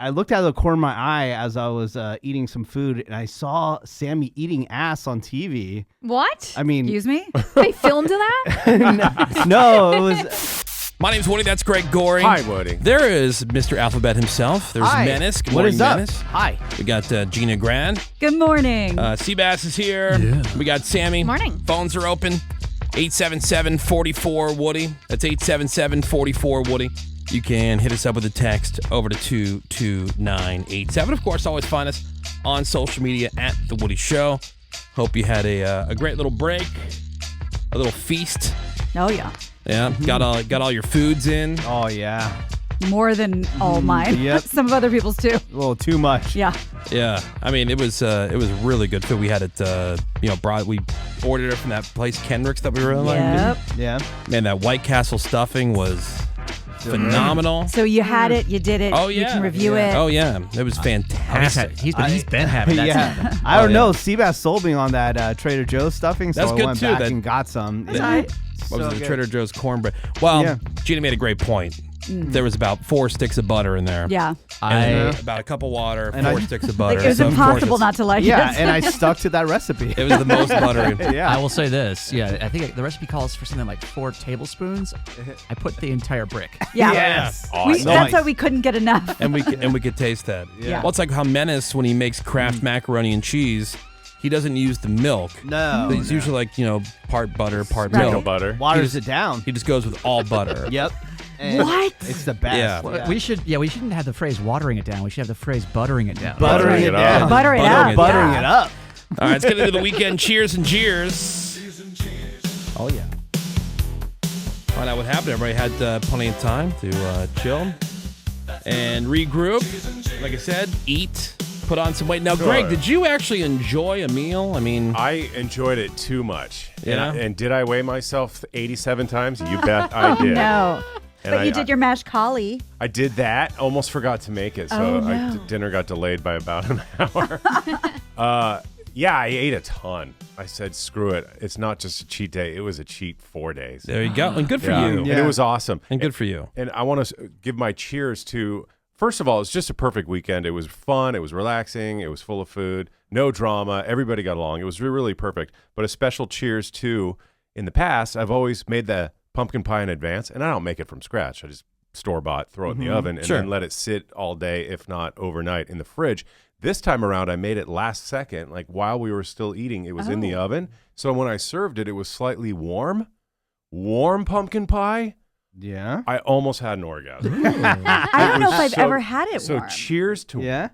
I looked out of the corner of my eye as I was eating some food, and I saw Sammy eating ass on TV. What? I mean, Excuse me? They filmed that? no, it was. My name's Woody. That's Greg Goring. Hi, Woody. There is Mr. Alphabet himself. There's Hi. Menace. Good What morning, is up? Menace. Hi. We got Gina Grand. Good morning. Seabass is here. Yeah. We got Sammy. Morning. Phones are open. 877-44-WOODY. That's 877-44-WOODY. You can hit us up with a text over to 22987. Of course, always find us on social media at The Woody Show. Hope you had a great little break, a little feast. Oh, yeah. Yeah, got all your foods in. Oh yeah. More than all mine. Yep. Some of other people's too. A little too much. Yeah. Yeah, I mean it was really good food. We had it, we ordered it from that place Kendrick's that we really Yep. liked. Yeah. Man, that White Castle stuffing was phenomenal. So you had it, you did it. Oh, yeah. You can review it. Oh yeah, it was fantastic. He's been having that. Yeah. I don't know. Seabass sold me on that Trader Joe's stuffing, so That's I good, went too, back that- and got some. That's all right. What was So it, the good. Trader Joe's cornbread? Well, Yeah. Gina made a great point. There was about 4 sticks of butter in there. Yeah. And about a cup of water, And 4 I- sticks of butter. Like, it was So, of course, impossible it's- not to like Yeah, it. and I stuck to that recipe. It was the most buttery. Yeah. I will say this. Yeah, I think the recipe calls for something like 4 tablespoons. I put the entire brick. Yeah. Yes. That's Nice. why we couldn't get enough. and we could taste that. Yeah. Well, it's like how Menace, when he makes Kraft macaroni and cheese, he doesn't use the milk. No. It's usually like, part butter, part Right. milk. butter. Waters it down. He just goes with all butter. Yep. And What? It's the best. Yeah. Well, we shouldn't have the phrase watering it down. We should have the phrase buttering it down. Buttering it up. down. Butter it Buttering up. it. Buttering yeah. it up. All right, let's get into the weekend. Cheers and jeers. Oh, yeah. Find out what happened. Everybody had plenty of time to chill and regroup. Like I said, eat, put on some weight. Now, Sure. Greg, did you actually enjoy a meal? I mean, I enjoyed it too much. Yeah? And did I weigh myself 87 times? You bet I did. No. And But you did your mashed collie. I did that. Almost forgot to make it, so Oh, no. dinner got delayed by about an hour. Yeah, I ate a ton. I said, screw it. It's not just a cheat day. It was a cheat 4 days. there you go. And good for Yeah. you. And Yeah. it was awesome. And good for you. And I want to give my cheers to, first of all, it's just a perfect weekend. It was fun. It was relaxing. It was full of food. No drama. Everybody got along. It was really perfect. But a special cheers to, in the past, I've always made the pumpkin pie in advance, and I don't make it from scratch. I just store-bought, throw it in the oven, and Sure. then let it sit all day, if not overnight, in the fridge. This time around, I made it last second, like while we were still eating. It was in the oven. So when I served it, it was slightly warm. Warm pumpkin pie. Yeah. I almost had an orgasm. I don't know if was I've so- ever had it So warm. cheers to Yeah.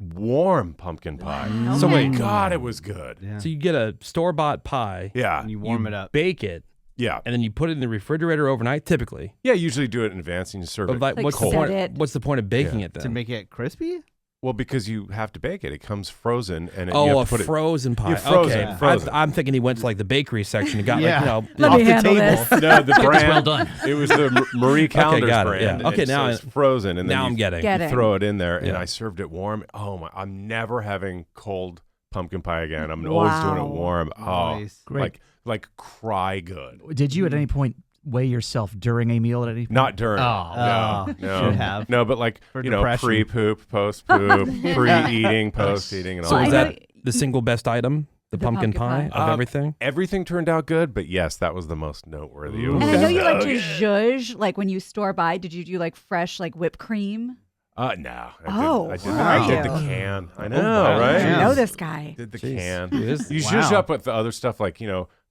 warm pumpkin pie. Wow. So my Okay. God, it was good. Yeah. So you get a store-bought pie. Yeah. And you warm it up. Bake it, Yeah. and then you put it in the refrigerator overnight, typally. Yeah, usually do it in advance and you serve But it. like, Like what's the set point? it. What's the point of baking Yeah. it then? To make it crispy? Well, because you have to bake it. It comes frozen and you Oh, have a to put it. frozen pie. Yeah, frozen, Okay, frozen. I'm thinking he went to like the bakery section and got Yeah. Let Off me the handle table. this. No, the brand. well done. It was the Marie Callender's got it, brand. yeah. Okay, and now so it's frozen, and then now you, I'm getting. Get you it. throw it in there, and Yeah. I served it warm. Oh my! I'm never having cold pumpkin pie again. I'm always doing it Wow. warm. Oh, Nice. Great. like cry good. Did you at any point weigh yourself during a meal at any point? Not during. Oh. no, should have. No, but like For you know, depression. pre-poop, post-poop, pre-eating, post-eating, and all So Well, was I that know- the single best item? The pumpkin pie of everything? Everything turned out good, but yes, that was the most noteworthy. It Ooh. was And I know you so like to good. zhuzh, like when you store by. Did you do like fresh, like whipped cream? No. Oh, I did, wow. I did the can. I know, wow. right? I Yeah. know this guy. Did the Jeez. can. It is- You Wow. zhuzh up with the other stuff like,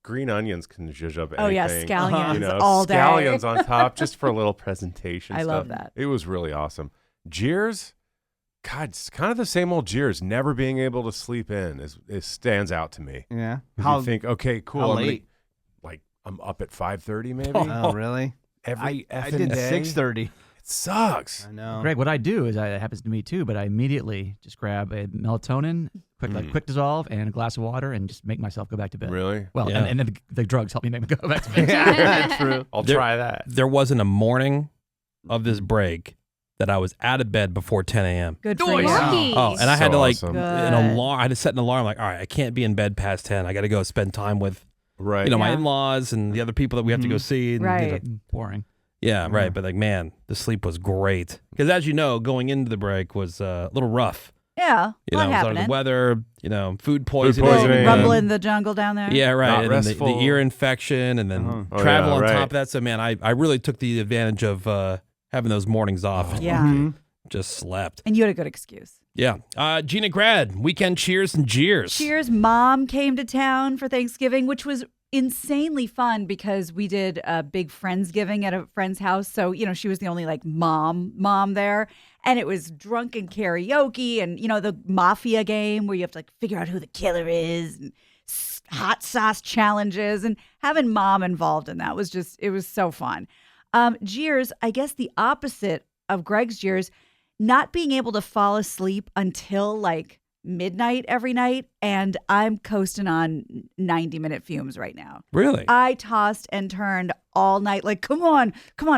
green onions can zhuzh up anything. Oh, yeah, scallions You know, all day. scallions on top just for a little presentation I stuff. love that. It was really awesome. Jeers, God, it's kind of the same old Jeers. Never being able to sleep in it stands out to me. Yeah. 'Cause you think, okay, cool. how I'm gonna- late? like, I'm up at 5:30 maybe. Oh, really? Every I effing did day. 6:30. It sucks. I know. Greg, what I do is it happens to me too, but I immediately just grab a melatonin, quick dissolve, and a glass of water, and just make myself go back to bed. Really? Well, Yeah. and then the drugs help me make me go back to bed. Yeah, true. I'll There- try that. There wasn't a morning of this break that I was out of bed before 10 a.m. Good for you. Lucky. Oh, and I had to awesome. an alarm. I had to set an alarm. Like, all right, I can't be in bed past 10. I got to go spend time with Right. my Yeah. in-laws and the other people that we have to go see. And, Right. Boring. Yeah, right. But like, man, the sleep was great. Because as you know, going into the break was a little rough. Yeah, You what know, sort of happened? the weather, food poisoning. poisoning. Rumble in the jungle down there. Yeah, right. Not And then the restful. ear infection and then Oh, travel yeah, on right. top of that. So, man, I really took the advantage of having those mornings off. and Yeah. Just slept. And you had a good excuse. Yeah. Gina Grad, weekend cheers and jeers. Cheers. Mom came to town for Thanksgiving, which was insanely fun because we did a big Friendsgiving at a friend's house. So, she was the only like mom there. And it was drunken karaoke and, the mafia game where you have to like figure out who the killer is and hot sauce challenges, and having mom involved in that was it was so fun. Jeers, I guess the opposite of Greg's Jeers, not being able to fall asleep until like midnight every night, and I'm coasting on 90-minute fumes right now. Really? I tossed and turned all night like, come on.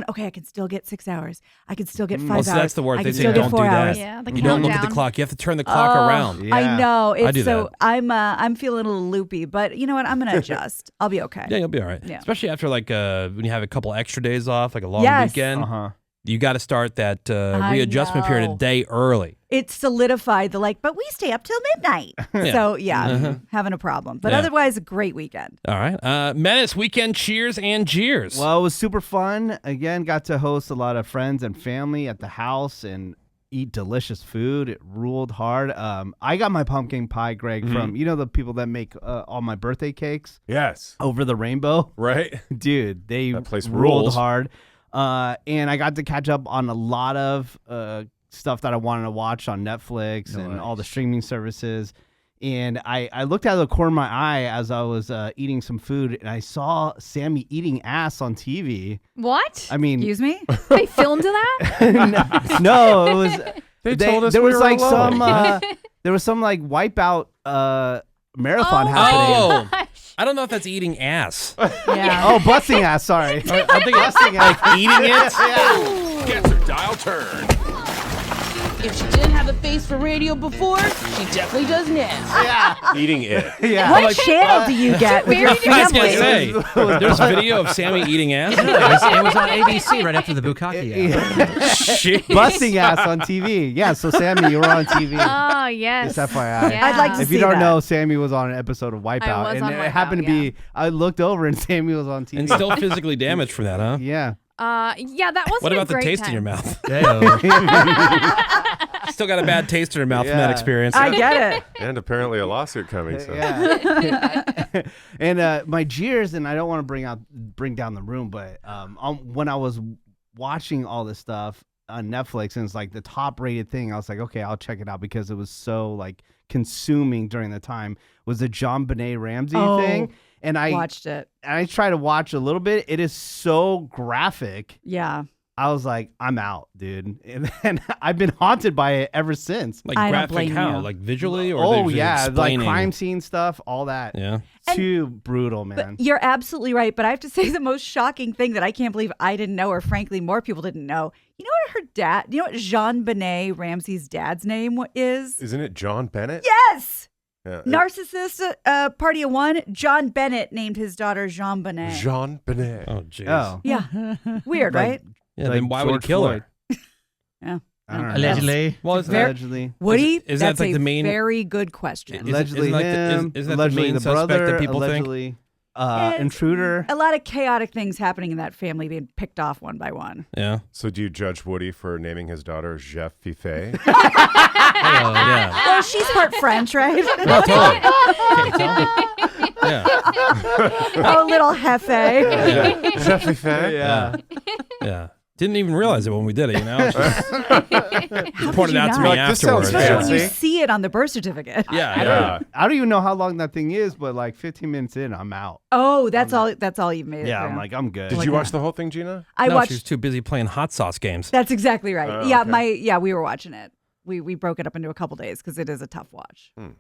Okay, I can still get 6 hours. I can still get 5 Well, hours. so that's the word. I They can say still get don't 4 do that. hours. Yeah, the You don't look at the countdown. clock. You have to turn the clock around. Yeah. I know. It's do so that. I'm feeling a little loopy, but you know what? I'm gonna adjust. I'll be okay. Yeah, you'll be all right. Yeah. Especially after like when you have a couple extra days off, like a long Yes. weekend. Uh-huh. You got to start that I readjustment period know. a day early. It solidified but we stay up till midnight. Yeah. So yeah, having a problem. But Yeah. otherwise, a great weekend. All right. Menace, weekend cheers and jeers. Well, it was super fun. Again, got to host a lot of friends and family at the house and eat delicious food. It ruled hard. I got my pumpkin pie, Greg, from the people that make all my birthday cakes Yes. over the rainbow. Right? Dude, they That place ruled rules. hard. And I got to catch up on a lot of stuff that I wanted to watch on Netflix and all the streaming services. And I looked out of the corner of my eye as I was eating some food, and I saw Sammy eating ass on TV. What? I mean, Excuse me. They filmed that? no, it was. They told us there we was were like alone. there was some like wipeout marathon happening. Oh, I don't know if that's eating ass. Yeah. Oh, busting ass. Sorry, I think it's busting ass. like eating it. Gets her dial turned. If she didn't have a face for radio before, she definitely does now. Eating it. Yeah. What channel do you get with your Very I was gonna family? say, there's a video of Sammy eating ass. It was on ABC right after the Bukkake. Jeez. Busting ass on TV. Yeah, so Sammy, you were on TV. Oh, yes. Just FYI. Yeah. I'd like to If you see don't that. know, Sammy was on an episode of Wipeout, was and on it Wipeout, happened to be. I looked over and Sammy was on TV. And still physically damaged from that, huh? Yeah. Yeah, that wasn't What a about the great taste time. in your mouth? Heyo. Still got a bad taste in your mouth from that Yeah. experience. I get it. And apparently a lawsuit coming. So. Yeah. And my jeers, and I don't want to bring down the room, but when I was watching all this stuff on Netflix and it's like the top rated thing, I was like, okay, I'll check it out because it was so like consuming during the time, was the John Benet Ramsey thing. And I Watched it. try to watch a little bit. It is so graphic. Yeah. I was like, I'm out, dude. And then I've been haunted by it ever since. Like I don't graphic blame how? you. Like visually or Oh they yeah, like explaining? crime scene stuff, all that. Yeah. Too brutal, man. But you're absolutely right. But I have to say the most shocking thing that I can't believe I didn't know, or frankly, more people didn't know. You know what her dad, you know what Jean Benet Ramsey's dad's name is? Isn't it John Bennett? Yes. Yeah. Narcissist, party of one. John Bennett named his daughter Jean Benet. Jean Bennett. Oh, jeez. Oh. Yeah. Weird, Like- right? Yeah, Like then why would he George kill Floyd. her? Yeah. I don't know. Allegedly. Well, isn't Very- that, Allegedly. Woody, Isn't that that's like a the main- very good question. Is it- Allegedly isn't like the- him. isn't that the allegedly main the suspect brother. that people think? allegedly, It's intruder. A lot of chaotic things happening in that family being picked off one by one. yeah. So do you judge Woody for naming his daughter Jeff Fife? Yeah. Well, she's part French, right? No, totally. Can't tell. Yeah. Oh, little Hefe. Yeah. Jeff Fife? Yeah. Yeah. Didn't even realize it when we did it, you know? It's just- How pointed could you out to not? me Like, this sounds afterwards. Especially when you fancy. see it on the birth certificate. Yeah. Yeah. I don't even know how long that thing is, but like 15 minutes in, I'm out. Oh, that's all. That's all you've made. Yeah, it I'm through. like, I'm good. Did you watch the whole thing, Gina? I No, watched. she was too busy playing hot sauce games. That's exactly right. Oh, yeah, okay. we were watching it. We broke it up into a couple days because it is a tough watch. What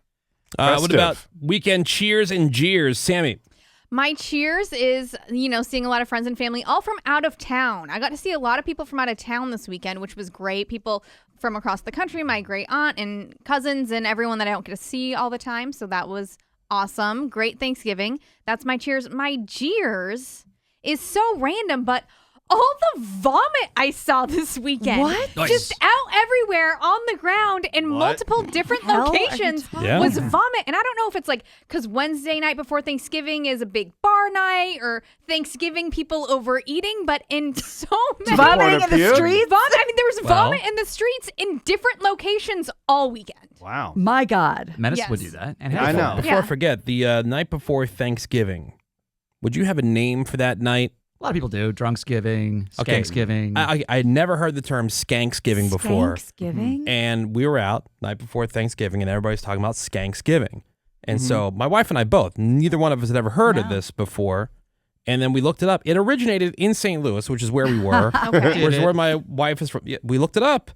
Festive. about weekend cheers and jeers? Sammy. My cheers is, seeing a lot of friends and family, all from out of town. I got to see a lot of people from out of town this weekend, which was great. People from across the country, my great aunt and cousins and everyone that I don't get to see all the time. So that was awesome. Great Thanksgiving. That's my cheers. My jeers is so random, but all the vomit I saw this weekend. What? Nice. Just out everywhere on the ground in multiple different hell are you locations talking Yeah. was vomit. And I don't know if it's like because Wednesday night before Thanksgiving is a big bar night or Thanksgiving people overeating, but in so many Vomiting in the puke? streets? I mean, there was Well- vomit in the streets in different locations all weekend. Wow. My God. Menace would Yes. do that. And I know. Before I forget, the night before Thanksgiving, would you have a name for that night? A lot of people do. Drunksgiving, Okay. Skanksgiving. I had never heard the term Skanksgiving before. Thanksgiving? And we were out night before Thanksgiving, and everybody's talking about Skanksgiving. And Mm-hmm. so my wife and I both, neither one of us had ever heard of No. this before. And then we looked it up. It originated in St. Louis, which is where we were, Okay. which is where my wife is from. Yeah, we looked it up.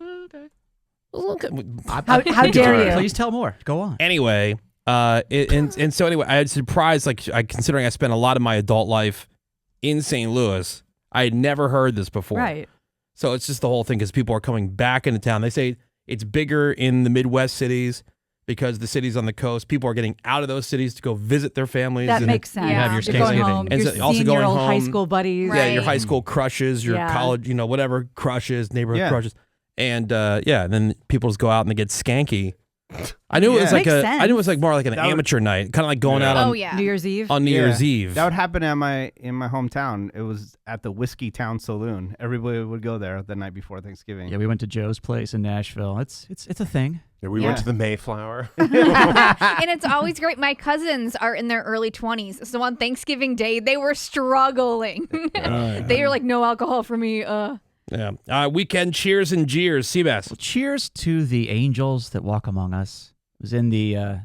How dare you? Please tell more. Go on. Anyway, and so anyway, I was surprised, considering I spent a lot of my adult life in St. Louis, I had never heard this before. Right. So it's just the whole thing because people are coming back into town. They say it's bigger in the Midwest cities because the cities on the coast, people are getting out of those cities to go visit their families. That and makes sense. You have your You're going Thanksgiving. home. And You're so also seeing going your old high home. school buddies. Yeah, your Right. high school crushes, your Yeah. college, whatever crushes, neighborhood Yeah. crushes. And and then people just go out and they get skanky. I knew it was Yeah. like Makes I knew it was like more like an That would- amateur night, kind of like going Yeah. out on Oh, yeah. New Year's Eve. New Year's Eve. That would happen in my hometown. It was at the Whiskey Town Saloon. Everybody would go there the night before Thanksgiving. Yeah, we went to Joe's place in Nashville. It's a thing. Yeah, we Yeah. went to the Mayflower. And it's always great. My cousins are in their early 20s. So on Thanksgiving Day, they were struggling. They were like, no alcohol for me. Yeah. Weekend cheers and jeers. Seabass. Well, cheers to the angels that walk among us. I was in the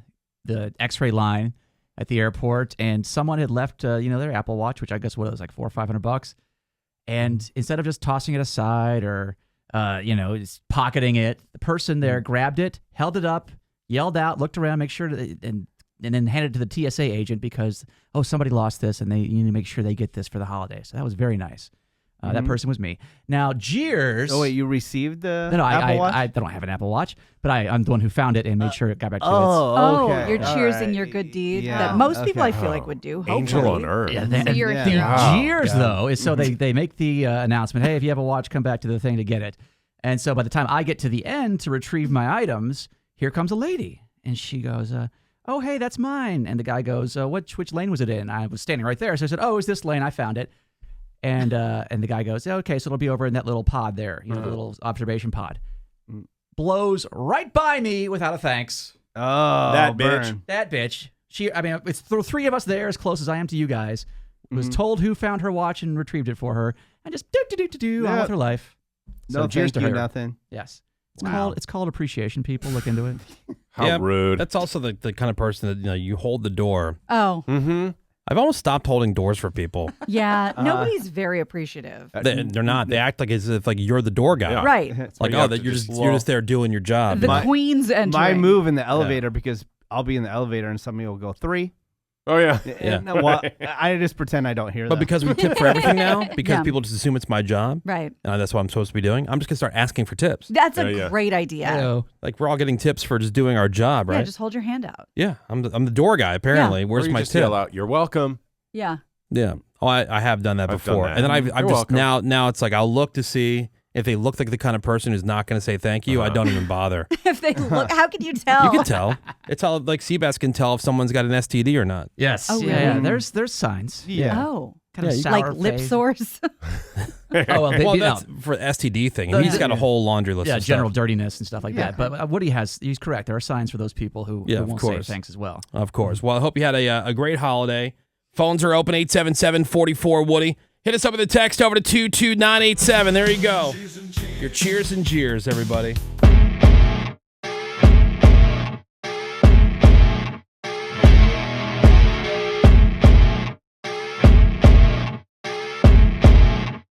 X-ray line at the airport, and someone had left their Apple Watch, which I guess was like $400 or $500, and instead of just tossing it aside or just pocketing it, the person there grabbed it, held it up, yelled out, looked around, make sure and then handed it to the TSA agent because somebody lost this and you need to make sure they get this for the holidays. So that was very nice. That person was me. Now, Jeers. Oh wait, you received the No, Apple Watch? I don't have an Apple Watch, but I'm the one who found it and made sure it got back to its. Oh, okay. you're All cheersing right. your good deed Yeah, that most people I okay. feel like would do. Angel hopefully. on Earth. Yeah, So you're a Yeah. hero. Wow. Jeers, though, is so they make the announcement, hey, if you have a watch, come back to the thing to get it. And so by the time I get to the end to retrieve my items, here comes a lady. And she goes, oh, hey, that's mine. And the guy goes, which lane was it in? I was standing right there. So I said, it's this lane. I found it. And the guy goes, okay, so it'll be over in that little pod there, the little observation pod. Blows right by me without a thanks. Oh, That burn. bitch. That bitch. It's the three of us there, as close as I am to you guys. Was told who found her watch and retrieved it for her, and just on Yeah. with her life. So No, cheers thank to you, her. nothing. Yes, Wow. it's called appreciation. People look into it. How Yeah, rude. That's also the kind of person that you hold the door. Oh, Mm-hmm. I've almost stopped holding doors for people. yeah. Nobody's very appreciative. They're not. They act like as if like you're the door guy. Yeah. Right. Like You have that to you're just- you're just there doing your job. The My- queen's entering. My move in the elevator because I'll be in the elevator and somebody will go 3. Oh, yeah. Yeah. Well, I just pretend I don't hear But that. because we tip for everything now, because Yeah. people just assume it's my job, Right. and that's what I'm supposed to be doing, I'm just gonna start asking for tips. That's a Yeah. great idea. Hello. Like we're all getting tips for just doing our job, Yeah, right? just hold your hand out. Yeah, I'm the door guy apparently. Or Where's you my just tip? yell out, "You're welcome." Yeah. Yeah. Oh, I have done that I've done before, that. and then I've You're just welcome. now it's like I'll look to see if they look like the kind of person who's not going to say thank you. I don't even bother. If they look, how can you tell? You can tell. It's how like Seabass can tell if someone's got an STD or not. Yes. Oh, yeah. really? There's signs. yeah. Oh, Kind of Yeah, sour like lip face. sores. Oh well, Well, no. that's for the STD thing. The- He's got a whole laundry list. Yeah, of general stuff. dirtiness and stuff like Yeah. that. But Woody he's correct. There are signs for those people who Yeah, of won't course. say thanks as well. Of course. Well, I hope you had a great holiday. Phones are open 877-44-WOODY. Hit us up with a text over to 22987. There you go. Your cheers and jeers, everybody.